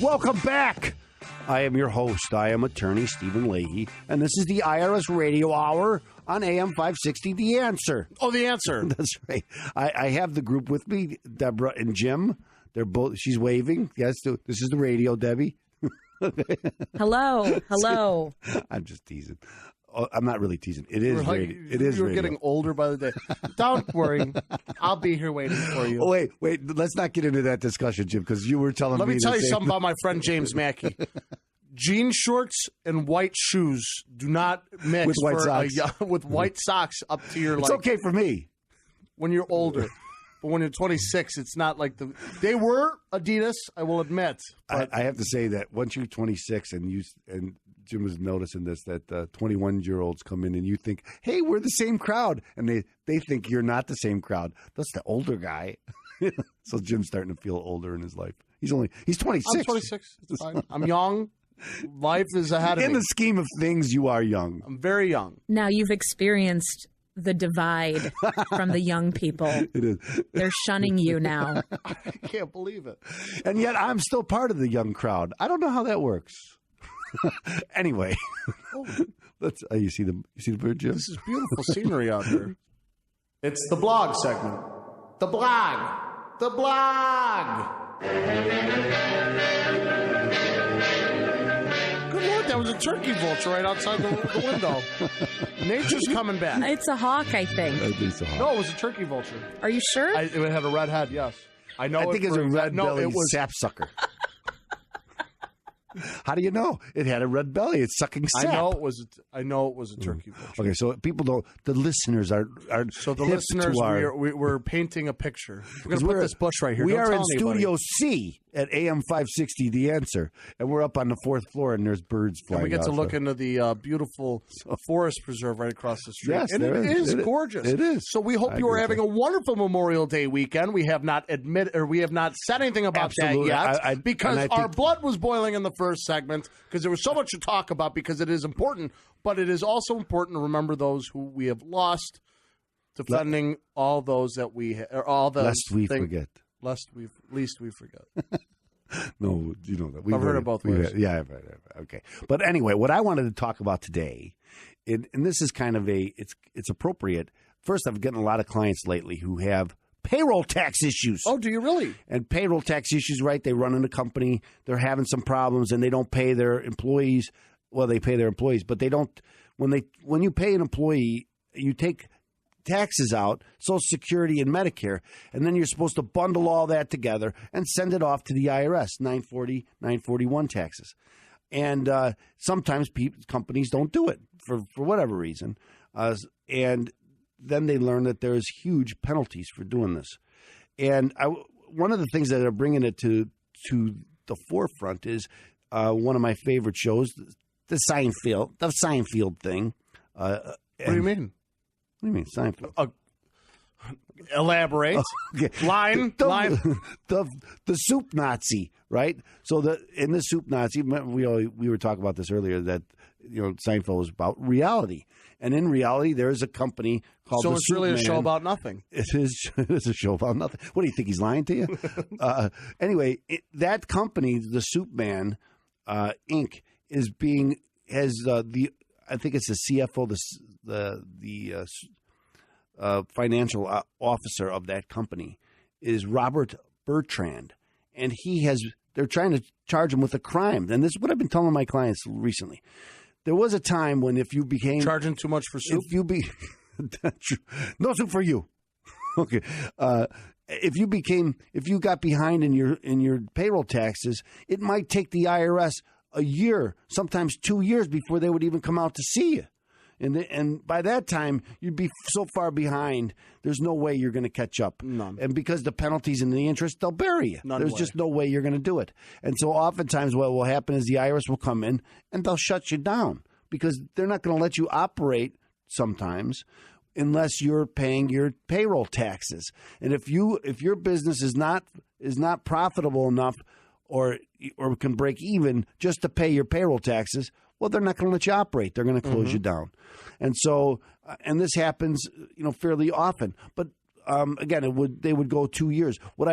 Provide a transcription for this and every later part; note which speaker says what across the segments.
Speaker 1: Welcome back. I am your host. I am attorney Stephen Leahy, and this is the IRS Radio Hour on AM 560, The Answer.
Speaker 2: Oh, The Answer.
Speaker 1: That's right. I have the group with me, Deborah and Jim. They're both. She's waving. Yes, this is the radio, Debbie.
Speaker 3: Hello.
Speaker 1: I'm just teasing. Oh, I'm not really teasing. It is radio. It is
Speaker 2: You're
Speaker 1: radio.
Speaker 2: getting older by the day. Don't worry. I'll be here waiting for you.
Speaker 1: Oh, wait. Let's not get into that discussion, Jim, because you were telling me.
Speaker 2: Let me tell you
Speaker 1: same
Speaker 2: something about my friend James Mackey. Jean shorts and white shoes do not mix
Speaker 1: With white socks.
Speaker 2: With white socks up to your
Speaker 1: It's okay for me.
Speaker 2: when you're older. But when you're 26, it's not like they were Adidas, I will admit.
Speaker 1: I have to say that once you're 26 and Jim was noticing this, that 21-year-olds come in and you think, hey, we're the same crowd. And they think you're not the same crowd. That's the older guy. So Jim's starting to feel older in his life. He's 26.
Speaker 2: I'm 26. It's fine. I'm young. Life is ahead of me.
Speaker 1: In the scheme of things, you are young.
Speaker 2: I'm very young.
Speaker 3: Now you've experienced the divide from the young people.
Speaker 1: It is.
Speaker 3: They're shunning you now.
Speaker 2: I can't believe it.
Speaker 1: And yet I'm still part of the young crowd. I don't know how that works. Anyway, you see the bird, Jim?
Speaker 2: This is beautiful scenery out there. It's the blog segment. The blog. Good Lord, that was a turkey vulture right outside the window. Nature's coming back.
Speaker 3: It's a hawk, I think.
Speaker 1: I think so.
Speaker 2: No, it was a turkey vulture.
Speaker 3: Are you sure?
Speaker 2: It had a red head, yes. I know.
Speaker 1: I think it's a red-bellied
Speaker 2: was
Speaker 1: sapsucker. How do you know? It had a red belly. It's sucking sap.
Speaker 2: I know it was a turkey vulture.
Speaker 1: Okay, so people don't. The listeners are.
Speaker 2: So the
Speaker 1: hip
Speaker 2: listeners,
Speaker 1: to
Speaker 2: we're painting a picture. We're going to put this bush right here.
Speaker 1: We
Speaker 2: Don't
Speaker 1: are
Speaker 2: tell
Speaker 1: in
Speaker 2: anybody.
Speaker 1: Studio C at AM 560, The Answer, and we're up on the 4th floor, and there's birds flying.
Speaker 2: And we get to look
Speaker 1: outside.
Speaker 2: into the beautiful forest preserve right across the street.
Speaker 1: Yes,
Speaker 2: and
Speaker 1: there
Speaker 2: it
Speaker 1: is.
Speaker 2: is gorgeous.
Speaker 1: It is.
Speaker 2: So we hope
Speaker 1: I
Speaker 2: you are
Speaker 1: agree
Speaker 2: having a wonderful Memorial Day weekend. We have not said anything about
Speaker 1: Absolutely.
Speaker 2: that yet because
Speaker 1: I
Speaker 2: our
Speaker 1: think-
Speaker 2: blood was boiling in the first segment because there was so much to talk about because it is important, but it is also important to remember those who we have lost, defending all those that
Speaker 1: Lest we forget.
Speaker 2: Least we forget.
Speaker 1: No, you know that.
Speaker 2: I've heard it both ways.
Speaker 1: Yeah, I've heard it. Okay. But anyway, what I wanted to talk about today, and this is kind of it's appropriate. First, I've gotten a lot of clients lately who have payroll tax issues.
Speaker 2: Oh, do you really?
Speaker 1: And payroll tax issues, right? They run in a company, they're having some problems, and they don't pay their employees. Well, they pay their employees, but they don't. When you pay an employee, you take taxes out, Social Security and Medicare, and then you're supposed to bundle all that together and send it off to the IRS, 940, 941 taxes. And sometimes companies don't do it for whatever reason. And then they learn that there's huge penalties for doing this. And one of the things that are bringing it to the forefront is one of my favorite shows, the Seinfeld thing.
Speaker 2: What do you mean?
Speaker 1: What do you mean, Seinfeld?
Speaker 2: Elaborate.
Speaker 1: Okay.
Speaker 2: Line.
Speaker 1: The soup Nazi, right? So in the soup Nazi, we were talking about this earlier, that Seinfeld was about reality, and in reality, there is a company called.
Speaker 2: So
Speaker 1: the
Speaker 2: it's
Speaker 1: Soup
Speaker 2: really a
Speaker 1: Man.
Speaker 2: show about nothing.
Speaker 1: It is. It is a show about nothing. What do you think? He's lying to you? Anyway, that company, the Soup Man, Inc., I think it's the CFO, the financial officer of that company is Robert Bertrand, and they're trying to charge him with a crime. And this is what I've been telling my clients recently. There was a time when if you became
Speaker 2: Charging too much for soup?
Speaker 1: No soup for you. Okay. If you got behind in your payroll taxes, it might take the IRS a year, sometimes 2 years before they would even come out to see you. And by that time, you'd be so far behind, there's no way you're going to catch up.
Speaker 2: None.
Speaker 1: And because the penalties and the interest, they'll bury you. There's just no way you're going to do it. And so oftentimes what will happen is the IRS will come in and they'll shut you down because they're not going to let you operate sometimes unless you're paying your payroll taxes. And if your business is not profitable enough or can break even just to pay your payroll taxes, well, they're not going to let you operate. They're going to close you down. And so, and this happens, fairly often. But again, they would go 2 years. What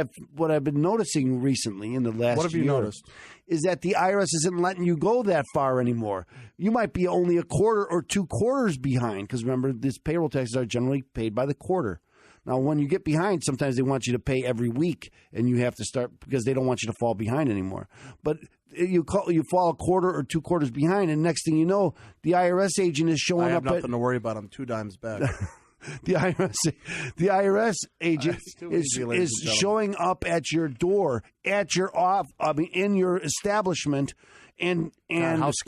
Speaker 1: I've been noticing recently in the last
Speaker 2: What have you
Speaker 1: year
Speaker 2: noticed?
Speaker 1: is that the IRS isn't letting you go that far anymore. You might be only a quarter or 2 quarters behind, because remember, these payroll taxes are generally paid by the quarter. Now, when you get behind, sometimes they want you to pay every week, and you have to start because they don't want you to fall behind anymore. But you fall a quarter or 2 quarters behind, and next thing you know, the IRS agent is showing
Speaker 2: I have
Speaker 1: up.
Speaker 2: nothing to worry about. I'm 2 dimes back.
Speaker 1: The IRS agent is showing up at your door, at your in your establishment, and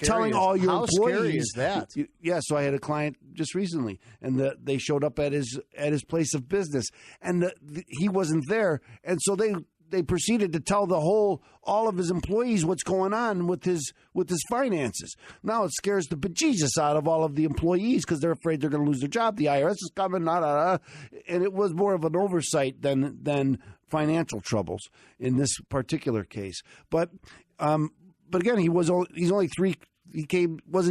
Speaker 1: telling all your employees.
Speaker 2: How scary is that?
Speaker 1: Yeah, so I had a client just recently, and they showed up at his place of business, and he wasn't there, and so they proceeded to tell all of his employees what's going on with his finances. Now it scares the bejesus out of all of the employees because they're afraid they're going to lose their job. The IRS is coming, and it was more of an oversight than financial troubles in this particular case. But again, wasn't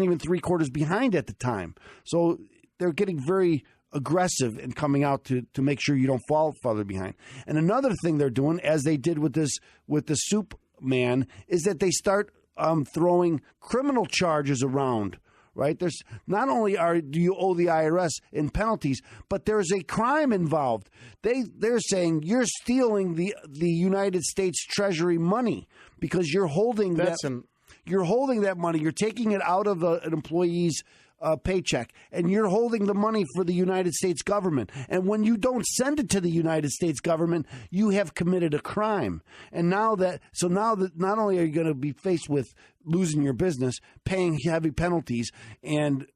Speaker 1: even 3 quarters behind at the time. So they're getting very aggressive in coming out to make sure you don't fall further behind. And another thing they're doing, as they did with the soup man, is that they start throwing criminal charges around. Right? There's not only do you owe the IRS in penalties, but there's a crime involved. They're saying you're stealing the United States Treasury money because you're holding you're holding that money. You're taking it out of an employee's paycheck, and you're holding the money for the United States government. And when you don't send it to the United States government, you have committed a crime. And now that not only are you going to be faced with losing your business, paying heavy penalties, and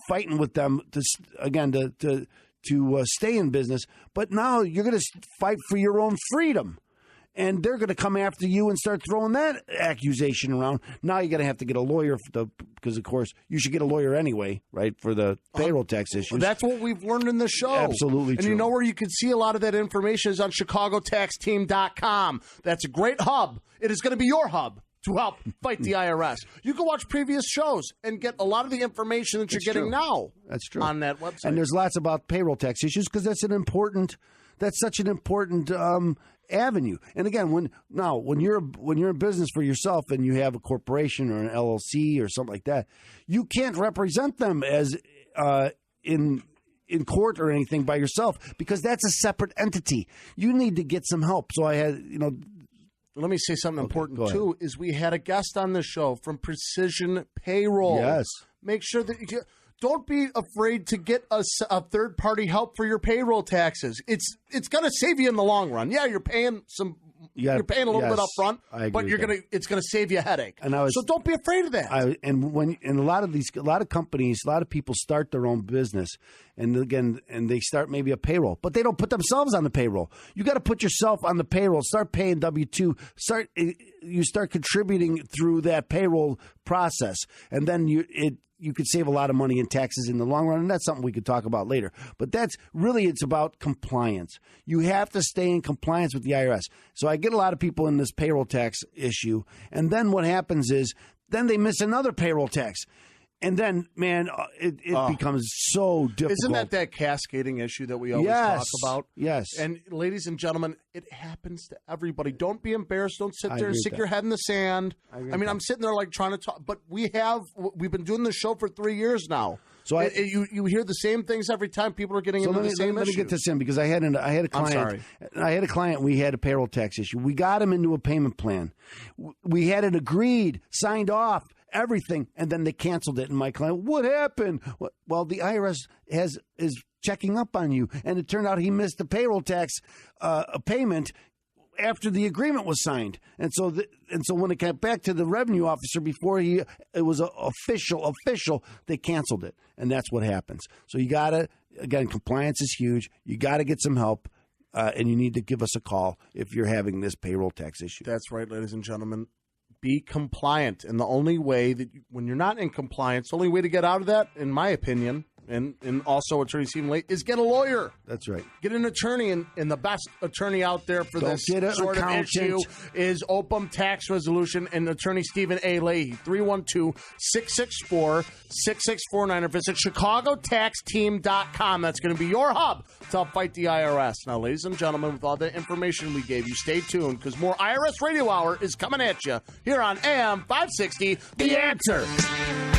Speaker 1: fighting with them to stay in business, but now you're going to fight for your own freedom. And they're going to come after you and start throwing that accusation around. Now you're going to have to get a lawyer because, of course, you should get a lawyer anyway, right, for the payroll tax issues.
Speaker 2: That's what we've learned in the show.
Speaker 1: Absolutely
Speaker 2: and
Speaker 1: true.
Speaker 2: You know where you can see a lot of that information is on ChicagoTaxTeam.com. That's a great hub. It is going to be your hub to help fight the IRS. You can watch previous shows and get a lot of the information that you're getting now.
Speaker 1: That's true.
Speaker 2: On that website.
Speaker 1: And there's lots about payroll tax issues because that's such an important avenue. And again, when you're in business for yourself and you have a corporation or an LLC or something like that, you can't represent them as in court or anything by yourself because that's a separate entity. You need to get some help. So I had,
Speaker 2: Let me say something important, too, is we had a guest on the show from Precision Payroll.
Speaker 1: Yes.
Speaker 2: Make sure that don't be afraid to get a third-party help for your payroll taxes. It's going to save you in the long run. Yeah, you're paying you're paying a little bit up front, but it's going to save you a headache. So don't be afraid of that.
Speaker 1: A lot of companies, a lot of people start their own business, and they start maybe a payroll, but they don't put themselves on the payroll. You got to put yourself on the payroll. Start paying W-2. You start contributing through that payroll process, and then you could save a lot of money in taxes in the long run, and that's something we could talk about later. But it's about compliance. You have to stay in compliance with the IRS. So I get a lot of people in this payroll tax issue, and then what happens is then they miss another payroll tax. And then, man, it becomes so difficult.
Speaker 2: Isn't that cascading issue that we always talk about?
Speaker 1: Yes.
Speaker 2: And ladies and gentlemen, it happens to everybody. Don't be embarrassed. Don't sit there and stick your head in the sand. I'm sitting there trying to talk, but we've been doing this show for 3 years now. So you hear the same things every time. People are getting into the same issues. Let me get this
Speaker 1: in because I had a client.
Speaker 2: I'm sorry.
Speaker 1: I had a client. We had a payroll tax issue. We got him into a payment plan. We had it agreed, signed off, everything, and then they canceled it. And my client, what happened? Well, the IRS is checking up on you, and it turned out he missed the payroll tax payment after the agreement was signed, and so when it got back to the revenue officer before it was official, they canceled it, and that's what happens. So you gotta, again, compliance is huge. You got to get some help, and you need to give us a call if you're having this payroll tax issue.
Speaker 2: That's right, ladies and gentlemen. Be compliant, and the only way when you're not in compliance, the only way to get out of that, in my opinion, and also Attorney Stephen Late, is get a lawyer.
Speaker 1: That's right.
Speaker 2: Get an attorney, and the best attorney out there for this sort of issue is Opum Tax Resolution and Attorney Stephen A. Leahy, 312-664-6649, or visit ChicagoTaxTeam.com. That's going to be your hub to help fight the IRS. Now, ladies and gentlemen, with all the information we gave you, stay tuned, because more IRS Radio Hour is coming at you here on AM 560, The Answer.